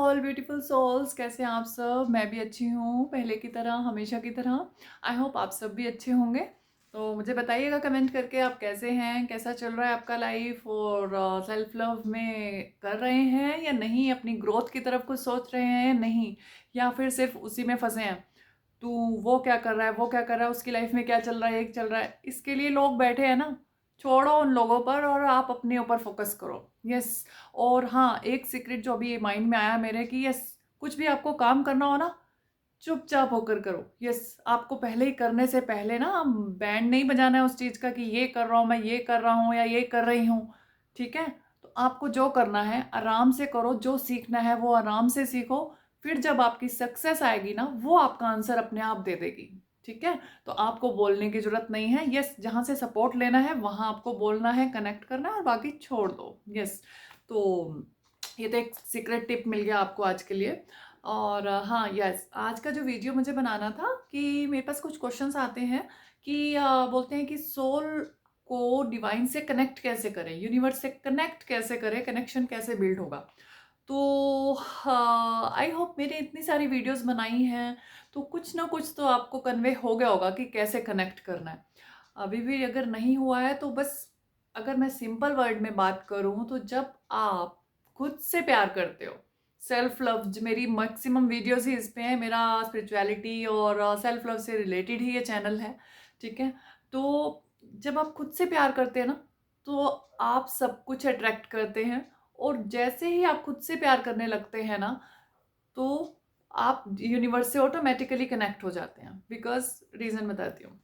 All beautiful souls, कैसे हैं आप सब। मैं भी अच्छी हूँ, पहले की तरह, हमेशा की तरह। आई होप आप सब भी अच्छे होंगे। तो मुझे बताइएगा कमेंट करके आप कैसे हैं, कैसा चल रहा है आपका लाइफ, और सेल्फ लव में कर रहे हैं या नहीं, अपनी ग्रोथ की तरफ कुछ सोच रहे हैं या नहीं, या फिर सिर्फ उसी में फंसे हैं। तो वो क्या कर रहा है, वो क्या कर रहा है, उसकी लाइफ में क्या चल रहा है, एक चल रहा है, इसके लिए लोग बैठे हैं ना। छोड़ो उन लोगों पर और आप अपने ऊपर फोकस करो। यस। और हाँ, एक सीक्रेट जो अभी माइंड में आया मेरे कि यस, कुछ भी आपको काम करना हो ना, चुपचाप होकर करो। यस, आपको पहले ही करने से पहले ना बैंड नहीं बजाना है उस चीज़ का कि ये कर रहा हूँ, मैं ये कर रहा हूँ या ये कर रही हूँ। ठीक है। तो आपको जो करना है आराम से करो, जो सीखना है वो आराम से सीखो। फिर जब आपकी सक्सेस आएगी ना, वो आपका आंसर अपने आप दे देगी। ठीक है। तो आपको बोलने की जरूरत नहीं है। यस, जहाँ से सपोर्ट लेना है वहाँ आपको बोलना है, कनेक्ट करना है, और बाकी छोड़ दो। यस। तो ये तो एक सीक्रेट टिप मिल गया आपको आज के लिए। और हाँ, यस, आज का जो वीडियो मुझे बनाना था कि मेरे पास कुछ क्वेश्चंस आते हैं कि बोलते हैं कि सोल को डिवाइन से कनेक्ट कैसे करें, यूनिवर्स से कनेक्ट कैसे करें, कनेक्शन कैसे बिल्ड होगा। तो आई होप मेरी इतनी सारी वीडियोस बनाई हैं तो कुछ ना कुछ तो आपको कन्वे हो गया होगा कि कैसे कनेक्ट करना है। अभी भी अगर नहीं हुआ है तो बस, अगर मैं सिंपल वर्ड में बात करूं तो जब आप खुद से प्यार करते हो, सेल्फ लव, मेरी मैक्सिमम वीडियोस ही इस पे है, मेरा स्पिरिचुअलिटी और सेल्फ लव से रिलेटेड ही ये चैनल है। ठीक है। तो जब आप खुद से प्यार करते हैं ना, तो आप सब कुछ अट्रैक्ट करते हैं। और जैसे ही आप खुद से प्यार करने लगते हैं ना, तो आप यूनिवर्स से ऑटोमेटिकली कनेक्ट हो जाते हैं। बिकॉज रीज़न बताती हूँ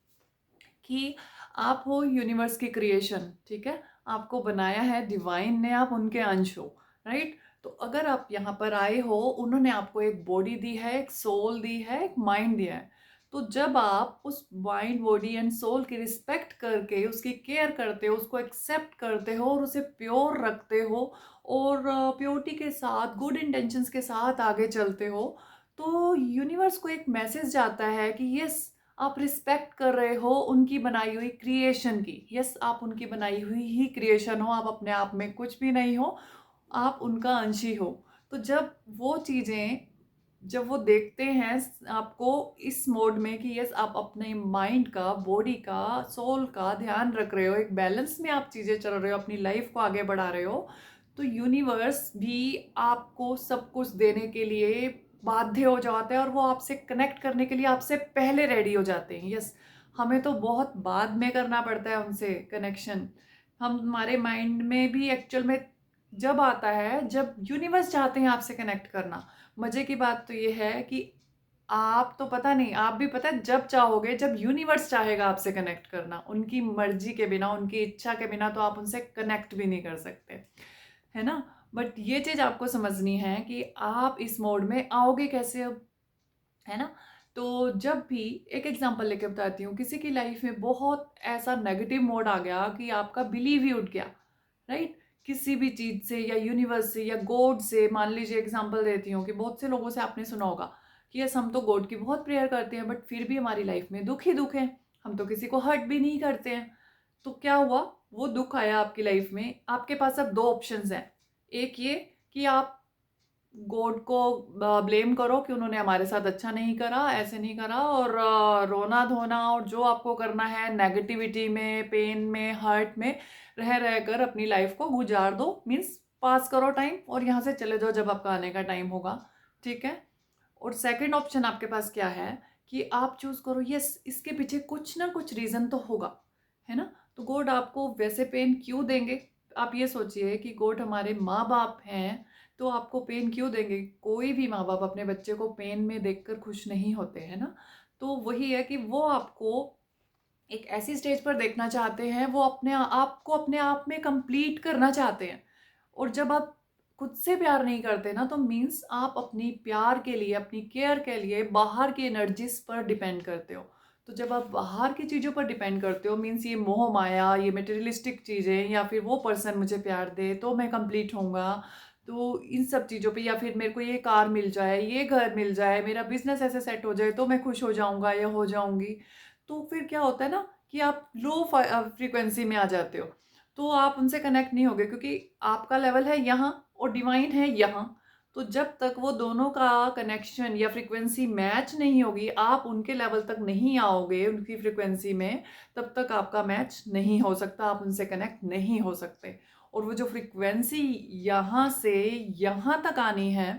कि आप हो यूनिवर्स की क्रिएशन। ठीक है। आपको बनाया है डिवाइन ने, आप उनके अंश हो। राइट। तो अगर आप यहाँ पर आए हो, उन्होंने आपको एक बॉडी दी है, एक सोल दी है, एक माइंड दिया है। तो जब आप उस माइंड, बॉडी एंड सोल की रिस्पेक्ट करके उसकी केयर करते हो, उसको एक्सेप्ट करते हो और उसे प्योर रखते हो, और प्योरिटी के साथ, गुड इंटेंशंस के साथ आगे चलते हो, तो यूनिवर्स को एक मैसेज जाता है कि यस, आप रिस्पेक्ट कर रहे हो उनकी बनाई हुई क्रिएशन की। यस, आप उनकी बनाई हुई ही क्रिएशन हो, आप अपने आप में कुछ भी नहीं हो, आप उनका अंश ही हो। तो जब वो चीज़ें, जब वो देखते हैं आपको इस मोड में कि यस, आप अपने माइंड का, बॉडी का, सोल का ध्यान रख रहे हो, एक बैलेंस में आप चीज़ें चल रहे हो, अपनी लाइफ को आगे बढ़ा रहे हो, तो यूनिवर्स भी आपको सब कुछ देने के लिए बाध्य हो जाता है, और वो आपसे कनेक्ट करने के लिए आपसे पहले रेडी हो जाते हैं। यस, हमें तो बहुत बाद में करना पड़ता है उनसे कनेक्शन। हम, हमारे माइंड में भी एक्चुअल में जब आता है, जब यूनिवर्स चाहते हैं आपसे कनेक्ट करना। मजे की बात तो ये है कि आप तो पता नहीं, आप भी पता है जब चाहोगे, जब यूनिवर्स चाहेगा आपसे कनेक्ट करना, उनकी मर्जी के बिना, उनकी इच्छा के बिना तो आप उनसे कनेक्ट भी नहीं कर सकते, है ना। बट ये चीज आपको समझनी है कि आप इस मोड में आओगे कैसे अब, है ना। तो जब भी, एक एग्जांपल लेके बताती हूँ, किसी की लाइफ में बहुत ऐसा नेगेटिव मोड आ गया कि आपका बिलीव ही उठ गया। राइट। किसी भी चीज से या यूनिवर्स से या गॉड से, मान लीजिए एग्जांपल देती हूँ कि बहुत से लोगों से आपने सुना होगा कि यस, हम तो गॉड की बहुत प्रेयर करते हैं बट फिर भी हमारी लाइफ में दुख ही दुख है, हम तो किसी को हर्ट भी नहीं करते हैं। तो क्या हुआ, वो दुख आया आपकी लाइफ में, आपके पास अब दो ऑप्शंस हैं। एक ये कि आप गॉड को ब्लेम करो कि उन्होंने हमारे साथ अच्छा नहीं करा, ऐसे नहीं करा, और रोना धोना और जो आपको करना है नेगेटिविटी में, पेन में, हर्ट में रह रह कर अपनी लाइफ को गुजार दो, मीन्स पास करो टाइम, और यहाँ से चले जाओ जब आपका आने का टाइम होगा। ठीक है। और सेकंड ऑप्शन आपके पास क्या है कि आप चूज करो, यस, इसके पीछे कुछ ना कुछ रीजन तो होगा, है ना। तो गॉड आपको वैसे पेन क्यों देंगे। आप ये सोचिए कि गॉड हमारे माँ बाप हैं, तो आपको पेन क्यों देंगे। कोई भी माँ बाप अपने बच्चे को पेन में देखकर खुश नहीं होते, है ना। तो वही है कि वो आपको एक ऐसी स्टेज पर देखना चाहते हैं, वो अपने आप को अपने आप में कंप्लीट करना चाहते हैं। और जब आप खुद से प्यार नहीं करते ना, तो मीन्स आप अपनी प्यार के लिए, अपनी केयर के लिए बाहर की एनर्जीज पर डिपेंड करते हो। तो जब आप बाहर की चीज़ों पर डिपेंड करते हो, मीन्स ये मोह माया, ये मटेरियलिस्टिक चीज़ें, या फिर वो पर्सन मुझे प्यार दे तो मैं कंप्लीट होऊंगा, तो इन सब चीज़ों पे, या फिर मेरे को ये कार मिल जाए, ये घर मिल जाए, मेरा बिजनेस ऐसे सेट हो जाए तो मैं खुश हो जाऊंगा या हो जाऊंगी, तो फिर क्या होता है ना कि आप लो फ्रीक्वेंसी में आ जाते हो। तो आप उनसे कनेक्ट नहीं होगे क्योंकि आपका लेवल है यहाँ और डिवाइन है यहाँ। तो जब तक वो दोनों का कनेक्शन या फ्रीक्वेंसी मैच नहीं होगी, आप उनके लेवल तक नहीं आओगे उनकी फ्रीक्वेंसी में, तब तक आपका मैच नहीं हो सकता, आप उनसे कनेक्ट नहीं हो सकते। और वो जो फ्रीक्वेंसी यहाँ से यहाँ तक आनी है,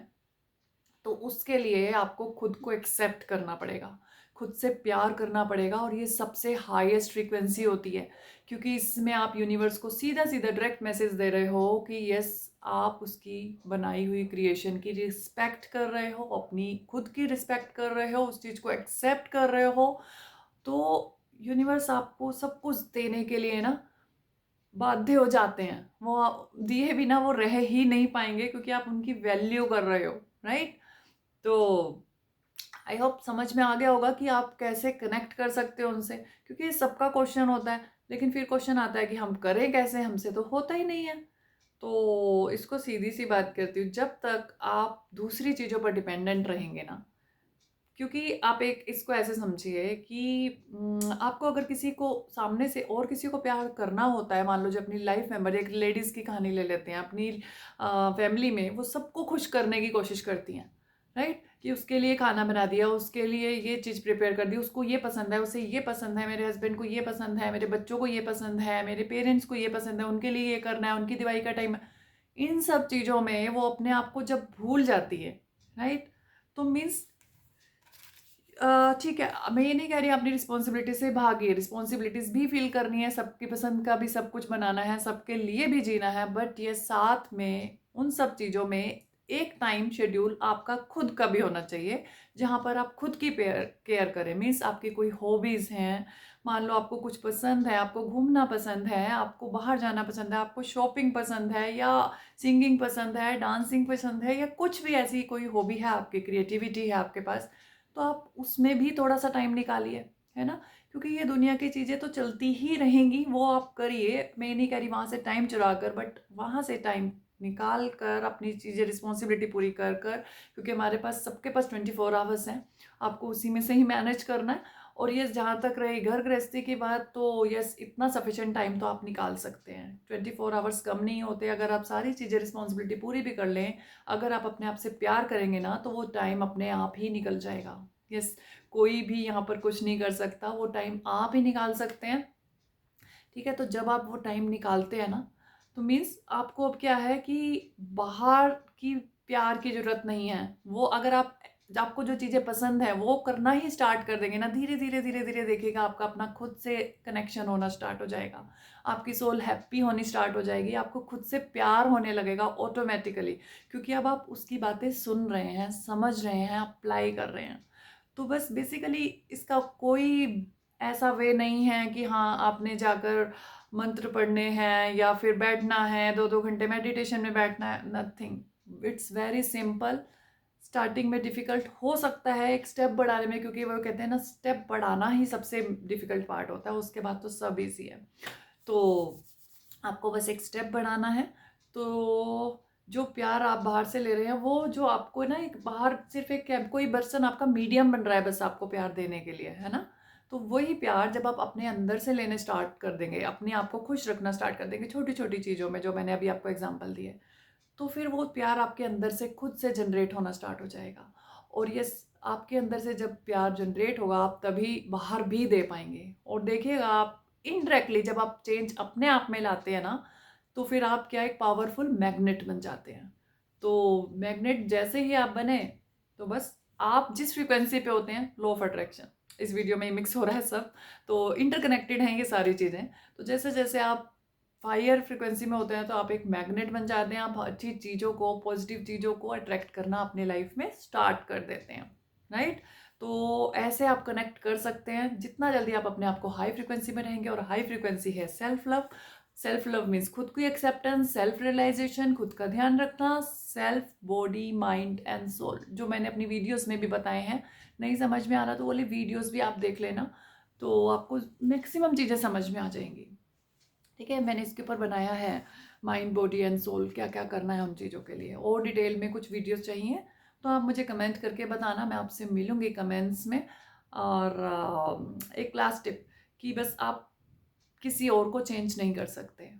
तो उसके लिए आपको खुद को एक्सेप्ट करना पड़ेगा, खुद से प्यार करना पड़ेगा। और ये सबसे हाईएस्ट फ्रीक्वेंसी होती है, क्योंकि इसमें आप यूनिवर्स को सीधा सीधा डायरेक्ट मैसेज दे रहे हो कि यस, आप उसकी बनाई हुई क्रिएशन की रिस्पेक्ट कर रहे हो, अपनी खुद की रिस्पेक्ट कर रहे हो, उस चीज़ को एक्सेप्ट कर रहे हो। तो यूनिवर्स आपको सब कुछ देने के लिए ना बाध्य हो जाते हैं, वो दिए बिना वो रह ही नहीं पाएंगे, क्योंकि आप उनकी वैल्यू कर रहे हो, राइट। तो आई होप समझ में आ गया होगा कि आप कैसे कनेक्ट कर सकते हो उनसे, क्योंकि सबका क्वेश्चन होता है, लेकिन फिर क्वेश्चन आता है कि हम करें कैसे, हमसे तो होता ही नहीं है। तो इसको सीधी सी बात करती हूँ, जब तक आप दूसरी चीज़ों पर डिपेंडेंट रहेंगे ना, क्योंकि आप एक इसको ऐसे समझिए कि आपको अगर किसी को सामने से और किसी को प्यार करना होता है, मान लो जो अपनी लाइफ मेंबर, एक लेडीज़ की कहानी ले लेते हैं, अपनी फैमिली में वो सबको खुश करने की कोशिश करती हैं, राइट, कि उसके लिए खाना बना दिया, उसके लिए ये चीज़ प्रिपेयर कर दी, उसको ये पसंद है, उसे ये पसंद है, मेरे हस्बैंड को ये पसंद है, मेरे बच्चों को ये पसंद है, मेरे पेरेंट्स को ये पसंद है, उनके लिए ये करना है, उनकी दिवाली का टाइम है। इन सब चीज़ों में वो अपने आप को जब भूल जाती है, राइट, तो मीन्स ठीक है, मैं ये नहीं कह रही अपनी रिस्पॉन्सिबिलिटी से भागिए, रिस्पॉन्सिबिलिटीज भी फील करनी है, सबकी पसंद का भी सब कुछ बनाना है, सबके लिए भी जीना है, बट ये साथ में उन सब चीज़ों में एक टाइम शेड्यूल आपका खुद का भी होना चाहिए, जहाँ पर आप खुद की केयर करें। मीन्स आपकी कोई हॉबीज़ हैं, मान लो आपको कुछ पसंद है, आपको घूमना पसंद है, आपको बाहर जाना पसंद है, आपको शॉपिंग पसंद है, या सिंगिंग पसंद है, डांसिंग पसंद है, या कुछ भी ऐसी कोई हॉबी है आपकी, क्रिएटिविटी है आपके पास, तो आप उसमें भी थोड़ा सा टाइम निकालिए, है ना, क्योंकि ये दुनिया की चीज़ें तो चलती ही रहेंगी, वो आप करिए। मैं नहीं कह रही वहाँ से टाइम चुरा कर, बट वहाँ से टाइम निकाल कर अपनी चीज़ें, रिस्पॉन्सिबिलिटी पूरी कर कर, क्योंकि हमारे पास सबके पास 24 आवर्स हैं, आपको उसी में से ही मैनेज करना है। और ये जहाँ तक रही घर गृहस्थी की बात, तो यस, इतना सफिशेंट टाइम तो आप निकाल सकते हैं, 24 आवर्स कम नहीं होते। अगर आप सारी चीज़ें रिस्पॉन्सिबिलिटी पूरी भी कर लें, अगर आप अपने आप से प्यार करेंगे ना, तो वो टाइम अपने आप ही निकल जाएगा। यस, कोई भी यहाँ पर कुछ नहीं कर सकता, वो टाइम आप ही निकाल सकते हैं, ठीक है। तो जब आप वो टाइम निकालते हैं ना, तो मीन्स आपको अब क्या है कि बाहर की प्यार की ज़रूरत नहीं है। वो अगर आपको जो चीज़ें पसंद है वो करना ही स्टार्ट कर देंगे ना, धीरे धीरे धीरे धीरे देखिएगा आपका अपना खुद से कनेक्शन होना स्टार्ट हो जाएगा, आपकी सोल हैप्पी होनी स्टार्ट हो जाएगी, आपको खुद से प्यार होने लगेगा ऑटोमेटिकली, क्योंकि अब आप उसकी बातें सुन रहे हैं, समझ रहे हैं, अप्लाई कर रहे हैं। तो बस बेसिकली इसका कोई ऐसा वे नहीं है कि हाँ आपने जाकर मंत्र पढ़ने हैं या फिर बैठना है 2-2 घंटे मेडिटेशन में बैठना है, nothing, it's very simple. Starting में डिफ़िकल्ट हो सकता है एक स्टेप बढ़ाने में, क्योंकि वो कहते हैं ना, स्टेप बढ़ाना ही सबसे डिफ़िकल्ट पार्ट होता है, उसके बाद तो सब ईजी है। तो आपको बस एक स्टेप बढ़ाना है। तो जो प्यार आप बाहर से ले रहे हैं, वो जो आपको ना, एक बाहर सिर्फ एक कोई पर्सन आपका मीडियम बन रहा है बस आपको प्यार देने के लिए, है ना। तो वही प्यार जब आप अपने अंदर से लेने स्टार्ट कर देंगे, अपने आप को खुश रखना स्टार्ट कर देंगे छोटी छोटी चीज़ों में, जो मैंने अभी आपको एग्जांपल दिए, तो फिर वो प्यार आपके अंदर से खुद से जनरेट होना स्टार्ट हो जाएगा। और ये आपके अंदर से जब प्यार जनरेट होगा, आप तभी बाहर भी दे पाएंगे। और देखिएगा आप इनडायरेक्टली जब आप चेंज अपने आप में लाते हैं ना, तो फिर आप क्या, एक पावरफुल मैग्नेट बन जाते हैं। तो मैग्नेट जैसे ही आप बने, तो बस आप जिस फ्रिक्वेंसी पे होते हैं, लॉ ऑफ अट्रैक्शन, इस वीडियो में मिक्स हो रहा है सब, तो इंटरकनेक्टेड हैं ये सारी चीज़ें। तो जैसे जैसे आप हायर फ्रिक्वेंसी में होते हैं, तो आप एक मैग्नेट बन जाते हैं, आप अच्छी चीज़ों को, पॉजिटिव चीज़ों को अट्रैक्ट करना अपने लाइफ में स्टार्ट कर देते हैं, राइट। तो ऐसे आप कनेक्ट कर सकते हैं, जितना जल्दी आप अपने आप को हाई फ्रिक्वेंसी में रहेंगे। और हाई फ्रिक्वेंसी है self love. Self love means खुद की एक्सेप्टेंस, सेल्फ रियलाइजेशन, खुद का ध्यान रखना, self body mind and soul, जो मैंने अपनी वीडियोस में भी बताए हैं। नहीं समझ में आ रहा तो बोले वीडियोस भी आप देख लेना, तो आपको मैक्सिमम चीज़ें समझ में आ जाएंगी, ठीक है। मैंने इसके ऊपर बनाया है माइंड बॉडी एंड सोल, क्या क्या करना है उन चीज़ों के लिए। और डिटेल में कुछ वीडियोस चाहिए तो आप मुझे कमेंट करके बताना, मैं आपसे मिलूँगी कमेंट्स में। और एक लास्ट टिप, कि बस आप किसी और को चेंज नहीं कर सकते,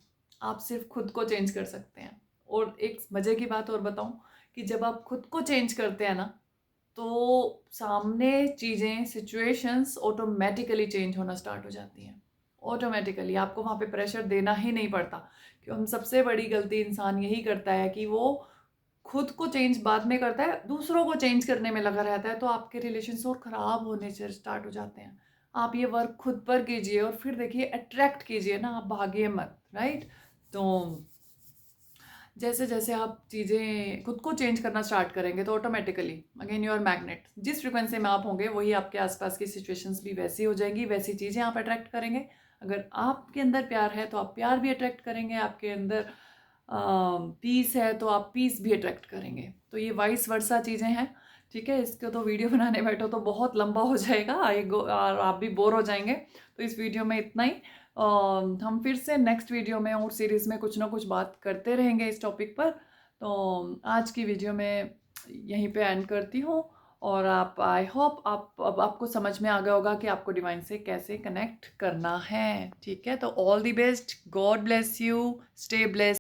आप सिर्फ खुद को चेंज कर सकते हैं। और एक मज़े की बात और बताऊं, कि जब आप खुद को चेंज करते हैं ना, तो सामने चीज़ें, सिचुएशंस ऑटोमेटिकली चेंज होना स्टार्ट हो जाती हैं। ऑटोमेटिकली आपको वहाँ पे प्रेशर देना ही नहीं पड़ता। कि हम सबसे बड़ी गलती इंसान यही करता है कि वो खुद को चेंज बाद में करता है, दूसरों को चेंज करने में लगा रहता है, तो आपके रिलेशंस और ख़राब होने से स्टार्ट हो जाते हैं। आप ये वर्क खुद पर कीजिए और फिर देखिए अट्रैक्ट कीजिए ना, आप भागिए मत, राइट? तो जैसे जैसे आप चीज़ें खुद को चेंज करना स्टार्ट करेंगे तो ऑटोमेटिकली अगेन योर मैग्नेट, जिस फ्रिक्वेंसी में आप होंगे वही आपके आसपास की सिचुएशंस भी वैसी हो जाएंगी, वैसी चीज़ें आप अट्रैक्ट करेंगे। अगर आपके अंदर प्यार है तो आप प्यार भी अट्रैक्ट करेंगे, आपके अंदर पीस है तो आप पीस भी अट्रैक्ट करेंगे। तो ये वाइस वर्सा चीज़ें हैं, ठीक है। इसको तो वीडियो बनाने बैठो तो बहुत लंबा हो जाएगा और आप भी बोर हो जाएंगे। तो इस वीडियो में इतना ही। हम फिर से नेक्स्ट वीडियो में और सीरीज़ में कुछ ना कुछ बात करते रहेंगे इस टॉपिक पर। तो आज की वीडियो में यहीं पे एंड करती हूँ। और आप, आई होप अब आपको समझ में आ गया होगा कि आपको डिवाइन से कैसे कनेक्ट करना है, ठीक है। तो all the best, God bless you, stay blessed.